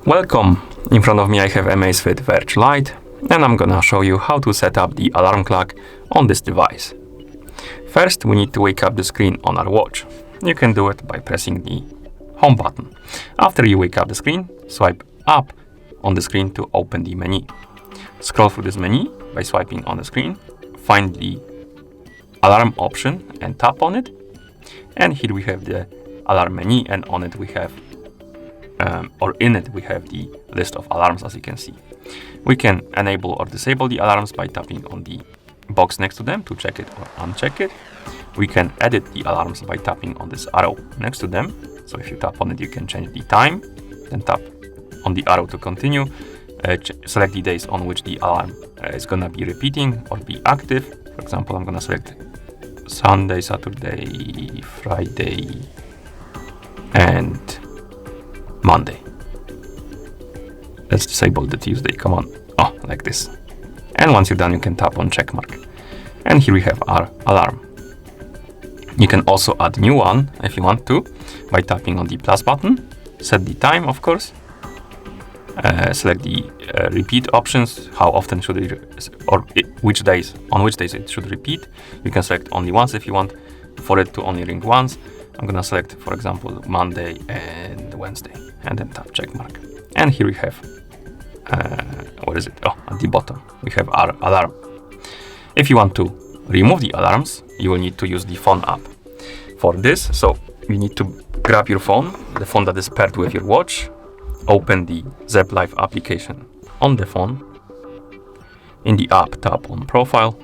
Welcome! In front of me I have Amazfit Verge Lite, and I'm gonna show you how to set up the alarm clock on this device. First, we need to wake up the screen on our watch. You can do it by pressing the home button. After you wake up the screen, swipe up on the screen to open the menu. Scroll through this menu by swiping on the screen, find the alarm option and tap on it. And here we have the alarm menu, and on it we have in it we have the list of alarms, as you can see. We can enable or disable the alarms by tapping on the box next to them to check it or uncheck it. We can edit the alarms by tapping on this arrow next to them. So if you tap on it, you can change the time, then tap on the arrow to continue. Select the days on which the alarm is gonna be repeating or be active. For example, I'm gonna select Sunday, Saturday, Friday, and Monday. Let's disable the Tuesday, come on. Oh, like this. And once you're done, you can tap on check mark. And here we have our alarm. You can also add new one if you want to by tapping on the plus button. Set the time, of course. Select the repeat options. How often should it, or which days it should repeat. You can select only once if you want for it to only ring once. I'm gonna select, for example, Monday and Wednesday, and then tap check mark. And here we have, what is it? Oh, at the bottom, we have our alarm. If you want to remove the alarms, you will need to use the phone app. For this, so you need to grab your phone, the phone that is paired with your watch, open the Zepp Live application on the phone. In the app, tap on Profile,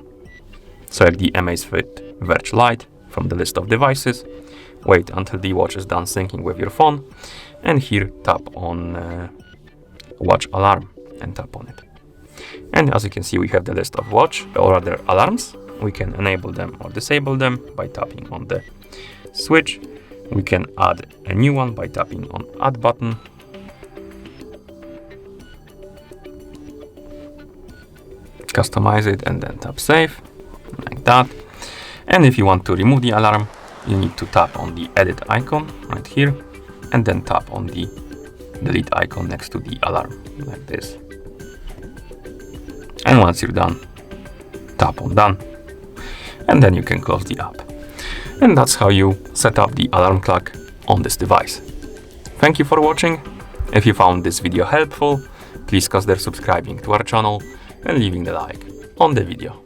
select the Amazfit Verge Lite from the list of devices. Wait until the watch is done syncing with your phone, and here tap on watch alarm and tap on it. And as you can see, we have the list of watch or other alarms. We can enable them or disable them by tapping on the switch. We can add a new one by tapping on add button. Customize it and then tap save, like that. And if you want to remove the alarm, you need to tap on the edit icon right here, and then tap on the delete icon next to the alarm, like this. And once you're done, tap on done, and then you can close the app. And that's how you set up the alarm clock on this device. Thank you for watching. If you found this video helpful, please consider subscribing to our channel and leaving the like on the video.